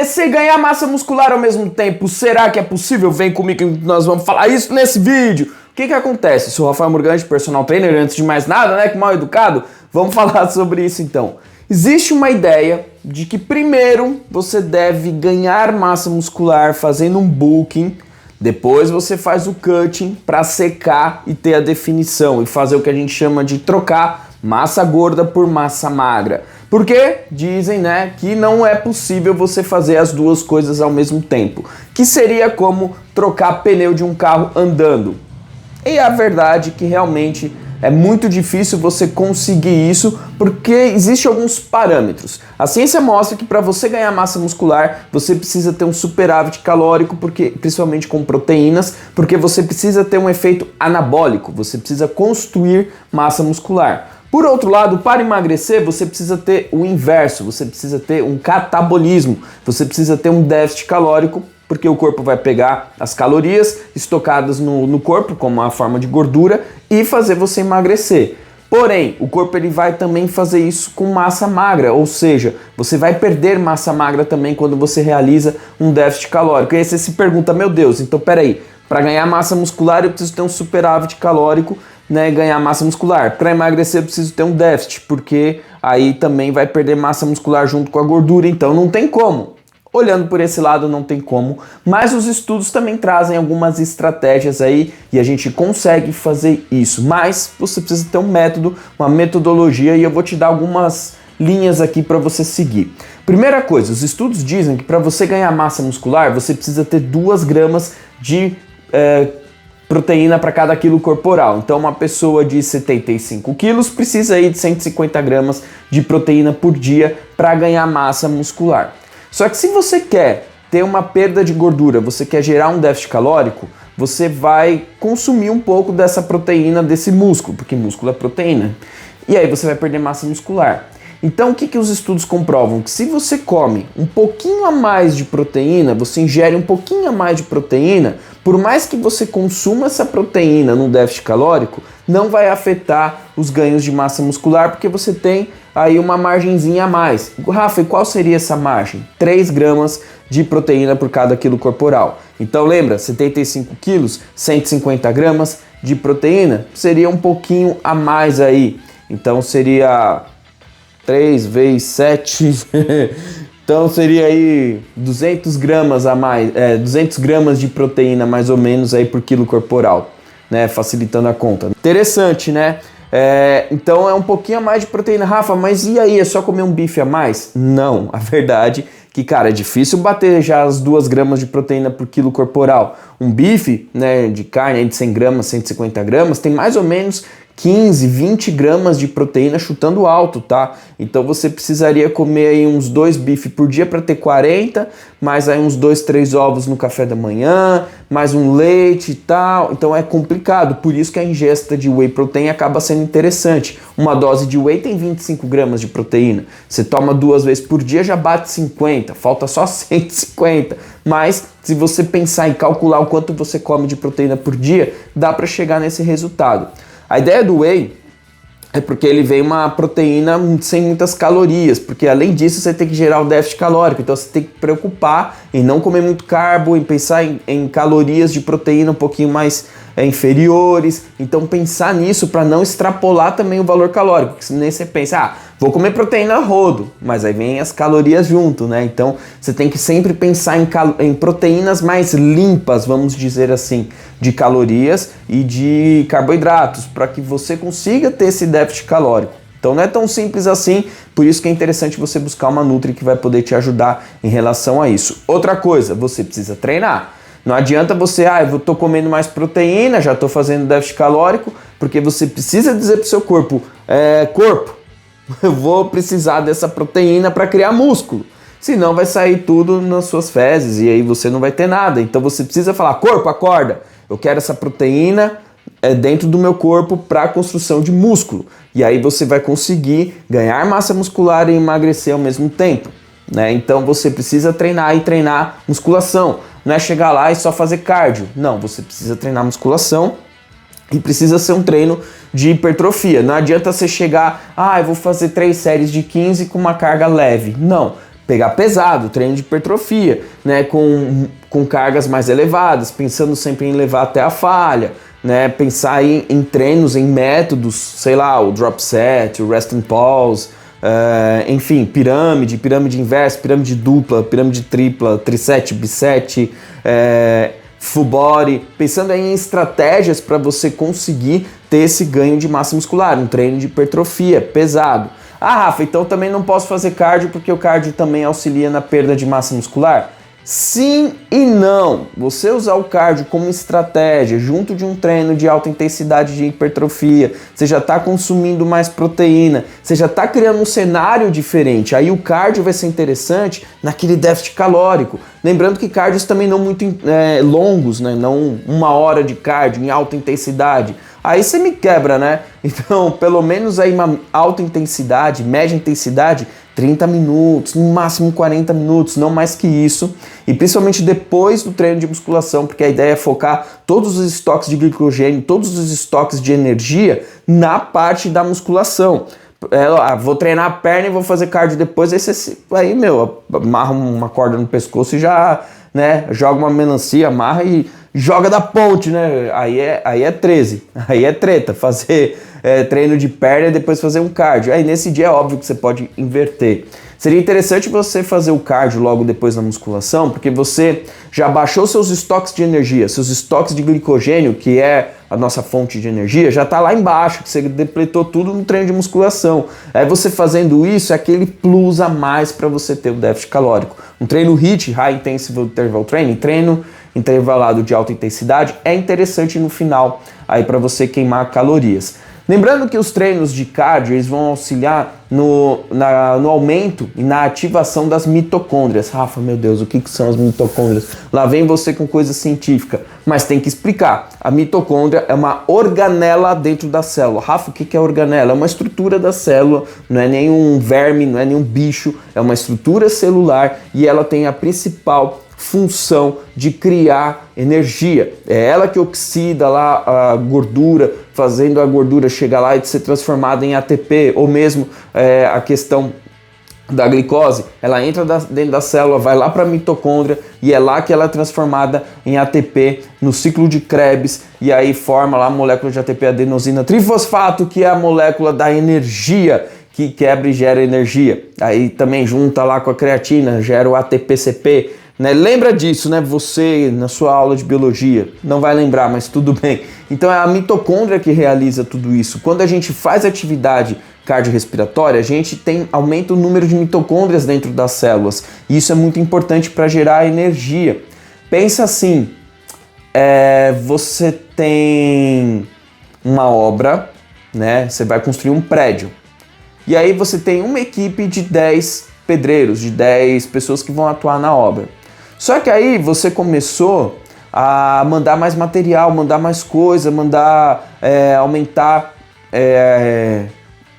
emagrecer e ganhar massa muscular ao mesmo tempo, será que é possível? Vem comigo que nós vamos falar isso nesse vídeo. O que acontece? Sou o Rafael Morgante, personal trainer, antes de mais nada, né, que mal educado, vamos falar sobre isso então. Existe uma ideia de que primeiro você deve ganhar massa muscular fazendo um bulking, depois você faz o cutting para secar e ter a definição e fazer o que a gente chama de trocar massa gorda por massa magra. Porque dizem, né, que não é possível você fazer as duas coisas ao mesmo tempo, que seria como trocar pneu de um carro andando. E a verdade é que realmente é muito difícil você conseguir isso porque existem alguns parâmetros. A ciência mostra que para você ganhar massa muscular, você precisa ter um superávit calórico, porque, principalmente com proteínas, porque você precisa ter um efeito anabólico, você precisa construir massa muscular. Por outro lado, para emagrecer, você precisa ter o inverso, você precisa ter um catabolismo, você precisa ter um déficit calórico, porque o corpo vai pegar as calorias estocadas no corpo, como uma forma de gordura, e fazer você emagrecer. Porém, o corpo ele vai também fazer isso com massa magra, ou seja, você vai perder massa magra também quando você realiza um déficit calórico. E aí você se pergunta, meu Deus, então peraí, para ganhar massa muscular eu preciso ter um superávit calórico, né, ganhar massa muscular. Para emagrecer eu preciso ter um déficit, porque aí também vai perder massa muscular junto com a gordura, então não tem como. Olhando por esse lado não tem como, mas os estudos também trazem algumas estratégias aí e a gente consegue fazer isso, mas você precisa ter um método, uma metodologia e eu vou te dar algumas linhas aqui para você seguir. Primeira coisa, os estudos dizem que para você ganhar massa muscular você precisa ter 2 gramas de proteína para cada quilo corporal. Então uma pessoa de 75 quilos precisa aí de 150 gramas de proteína por dia para ganhar massa muscular. Só que se você quer ter uma perda de gordura, você quer gerar um déficit calórico, você vai consumir um pouco dessa proteína desse músculo, porque músculo é proteína. E aí você vai perder massa muscular. Então o que os estudos comprovam? Que se você come um pouquinho a mais de proteína, você ingere um pouquinho a mais de proteína, por mais que você consuma essa proteína num déficit calórico, não vai afetar os ganhos de massa muscular, porque você tem aí uma margenzinha a mais. Rafa, e qual seria essa margem? 3 gramas de proteína por cada quilo corporal. Então lembra, 75 quilos, 150 gramas de proteína, seria um pouquinho a mais aí. Então seria 3 vezes 7... Então seria aí 200 gramas a mais, 200 gramas de proteína mais ou menos aí por quilo corporal, né? Facilitando a conta. Interessante, né? Então é um pouquinho a mais de proteína. Rafa, mas e aí, é só comer um bife a mais? Não, a verdade é que, cara, é difícil bater já as 2 gramas de proteína por quilo corporal. Um bife, né, de carne aí de 100 gramas, 150 gramas, tem mais ou menos 15, 20 gramas de proteína chutando alto, tá? Então você precisaria comer aí uns 2 bifes por dia para ter 40, mais aí uns 2, 3 ovos no café da manhã, mais um leite e tal. Então é complicado, por isso que a ingesta de whey protein acaba sendo interessante. Uma dose de whey tem 25 gramas de proteína. Você toma 2 vezes por dia, já bate 50, falta só 150. Mas se você pensar em calcular o quanto você come de proteína por dia, dá para chegar nesse resultado. A ideia do whey é porque ele vem uma proteína sem muitas calorias, porque além disso você tem que gerar o déficit calórico, então você tem que preocupar em não comer muito carbo, em pensar em calorias de proteína um pouquinho mais inferiores, então pensar nisso para não extrapolar também o valor calórico, porque nem você pensa, vou comer proteína a rodo, mas aí vem as calorias junto, né? Então você tem que sempre pensar em proteínas mais limpas, vamos dizer assim, de calorias e de carboidratos, para que você consiga ter esse déficit calórico. Então não é tão simples assim, por isso que é interessante você buscar uma nutri que vai poder te ajudar em relação a isso. Outra coisa, você precisa treinar. Não adianta você, eu tô comendo mais proteína, já tô fazendo déficit calórico, porque você precisa dizer pro seu corpo, corpo, eu vou precisar dessa proteína para criar músculo. Senão vai sair tudo nas suas fezes e aí você não vai ter nada. Então você precisa falar, corpo, acorda, eu quero essa proteína dentro do meu corpo para a construção de músculo. E aí você vai conseguir ganhar massa muscular e emagrecer ao mesmo tempo, né? Então você precisa treinar e treinar musculação. Não é chegar lá e só fazer cardio. Não, você precisa treinar musculação e precisa ser um treino de hipertrofia. Não adianta você chegar, eu vou fazer 3 séries de 15 com uma carga leve. Não, pegar pesado, treino de hipertrofia, né, com cargas mais elevadas, pensando sempre em levar até a falha, né, pensar em treinos, em métodos, sei lá, o drop set, o rest and pause, enfim, pirâmide inversa, pirâmide dupla, pirâmide tripla, tricep, bicep, full body, pensando em estratégias para você conseguir ter esse ganho de massa muscular, um treino de hipertrofia pesado. Ah, Rafa, então também não posso fazer cardio porque o cardio também auxilia na perda de massa muscular? Sim e não. Você usar o cardio como estratégia junto de um treino de alta intensidade de hipertrofia, você já está consumindo mais proteína, você já está criando um cenário diferente. Aí o cardio vai ser interessante naquele déficit calórico. Lembrando que cardios também não muito longos, né? Não 1 hora de cardio em alta intensidade. Aí você me quebra, né? Então, pelo menos aí uma alta intensidade, média intensidade, 30 minutos, no máximo 40 minutos, não mais que isso. E principalmente depois do treino de musculação, porque a ideia é focar todos os estoques de glicogênio, todos os estoques de energia na parte da musculação. Vou treinar a perna e vou fazer cardio depois, aí amarra uma corda no pescoço e já, né, joga uma melancia, amarra e joga da ponte, né? Aí é 13, aí é treta, fazer treino de perna e depois fazer um cardio. Aí nesse dia é óbvio que você pode inverter. Seria interessante você fazer o cardio logo depois da musculação, porque você já baixou seus estoques de energia, seus estoques de glicogênio, que é a nossa fonte de energia, já está lá embaixo, que você depletou tudo no treino de musculação. Aí você fazendo isso é aquele plus a mais para você ter o déficit calórico. Um treino HIIT, High Intensive Interval Training, treino intervalado de alta intensidade, é interessante no final aí para você queimar calorias. Lembrando que os treinos de cardio eles vão auxiliar no aumento e na ativação das mitocôndrias. Rafa, meu Deus, o que são as mitocôndrias? Lá vem você com coisa científica, mas tem que explicar. A mitocôndria é uma organela dentro da célula. Rafa, o que é organela? É uma estrutura da célula, não é nenhum verme, não é nenhum bicho, é uma estrutura celular e ela tem a principal função de criar energia. É ela que oxida lá a gordura, fazendo a gordura chegar lá e ser transformada em ATP, ou mesmo a questão da glicose, ela entra dentro da célula, vai lá para a mitocôndria e é lá que ela é transformada em ATP no ciclo de Krebs e aí forma lá a molécula de ATP adenosina trifosfato, que é a molécula da energia, que quebra e gera energia. Aí também junta lá com a creatina, gera o ATPCP, né? Lembra disso, né? Você, na sua aula de biologia, não vai lembrar, mas tudo bem. Então é a mitocôndria que realiza tudo isso. Quando a gente faz atividade cardiorrespiratória, a gente aumenta o número de mitocôndrias dentro das células. E isso é muito importante para gerar energia. Pensa assim, você tem uma obra, né? Você vai construir um prédio. E aí você tem uma equipe de 10 pedreiros, de 10 pessoas que vão atuar na obra. Só que aí você começou a mandar mais material, mandar mais coisa, aumentar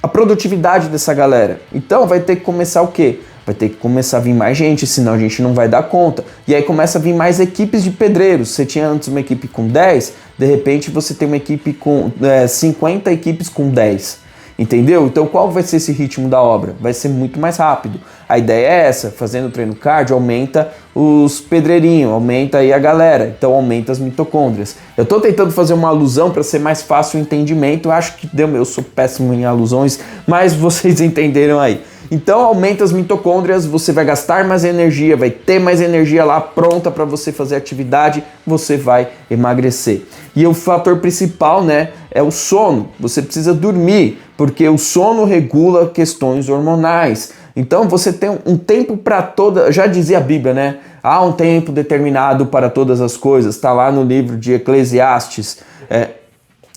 a produtividade dessa galera. Então vai ter que começar o quê? Vai ter que começar a vir mais gente, senão a gente não vai dar conta. E aí começa a vir mais equipes de pedreiros. Você tinha antes uma equipe com 10, de repente você tem uma equipe com 50 equipes com 10. Entendeu? Então qual vai ser esse ritmo da obra? Vai ser muito mais rápido. A ideia é essa, fazendo treino cardio, aumenta os pedreirinhos, aumenta aí a galera, então aumenta as mitocôndrias. Eu tô tentando fazer uma alusão para ser mais fácil o entendimento, eu acho que eu sou péssimo em alusões, mas vocês entenderam aí. Então aumenta as mitocôndrias, você vai gastar mais energia, vai ter mais energia lá pronta para você fazer atividade, você vai emagrecer. E o fator principal, né, é o sono. Você precisa dormir, porque o sono regula questões hormonais. Então você tem um tempo para toda, já dizia a Bíblia, né? Há um tempo determinado para todas as coisas. Está lá no livro de Eclesiastes,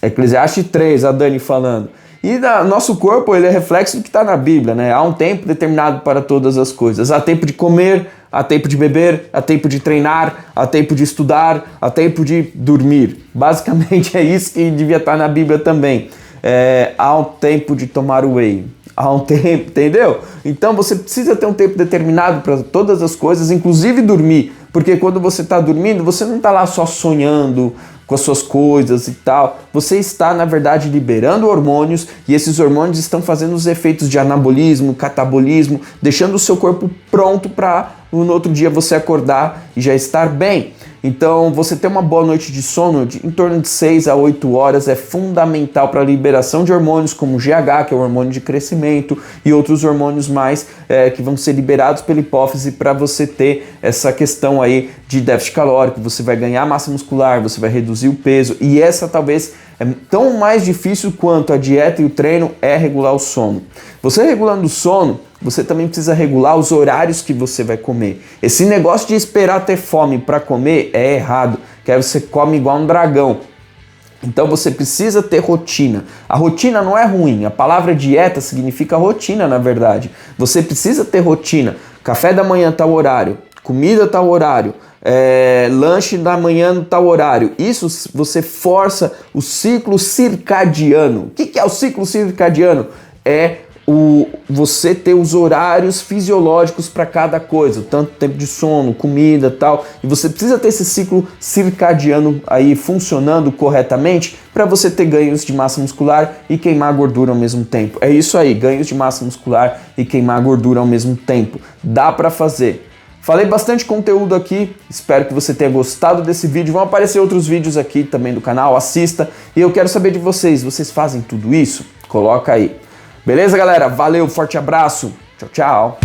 Eclesiastes 3, a Dani falando. E nosso corpo, ele é reflexo do que está na Bíblia, né? Há um tempo determinado para todas as coisas. Há tempo de comer, há tempo de beber, há tempo de treinar, há tempo de estudar, há tempo de dormir. Basicamente é isso que devia estar na Bíblia também. Há um tempo de tomar whey. Há um tempo, entendeu? Então você precisa ter um tempo determinado para todas as coisas, inclusive dormir. Porque quando você está dormindo, você não está lá só sonhando com as suas coisas e tal, você está, na verdade, liberando hormônios e esses hormônios estão fazendo os efeitos de anabolismo, catabolismo, deixando o seu corpo pronto para no outro dia você acordar e já estar bem. Então, você ter uma boa noite de sono em torno de 6 a 8 horas é fundamental para a liberação de hormônios como o GH, que é o hormônio de crescimento, e outros hormônios mais que vão ser liberados pela hipófise para você ter essa questão aí de déficit calórico, você vai ganhar massa muscular, você vai reduzir o peso, e essa talvez é tão mais difícil quanto a dieta e o treino é regular o sono. Você regulando o sono, você também precisa regular os horários que você vai comer. Esse negócio de esperar ter fome para comer é errado, que aí você come igual um dragão. Então você precisa ter rotina. A rotina não é ruim, a palavra dieta significa rotina, na verdade. Você precisa ter rotina. Café da manhã tal horário, comida tal horário, lanche da manhã no tal horário. Isso você força o ciclo circadiano. O que é o ciclo circadiano? É você ter os horários fisiológicos para cada coisa, tanto tempo de sono, comida, tal, e você precisa ter esse ciclo circadiano aí funcionando corretamente para você ter ganhos de massa muscular e queimar gordura ao mesmo tempo. É isso aí, ganhos de massa muscular e queimar gordura ao mesmo tempo. Dá para fazer. Falei bastante conteúdo aqui, espero que você tenha gostado desse vídeo. Vão aparecer outros vídeos aqui também do canal, assista. E eu quero saber de vocês fazem tudo isso? Coloca aí. Beleza, galera? Valeu, forte abraço. Tchau, tchau.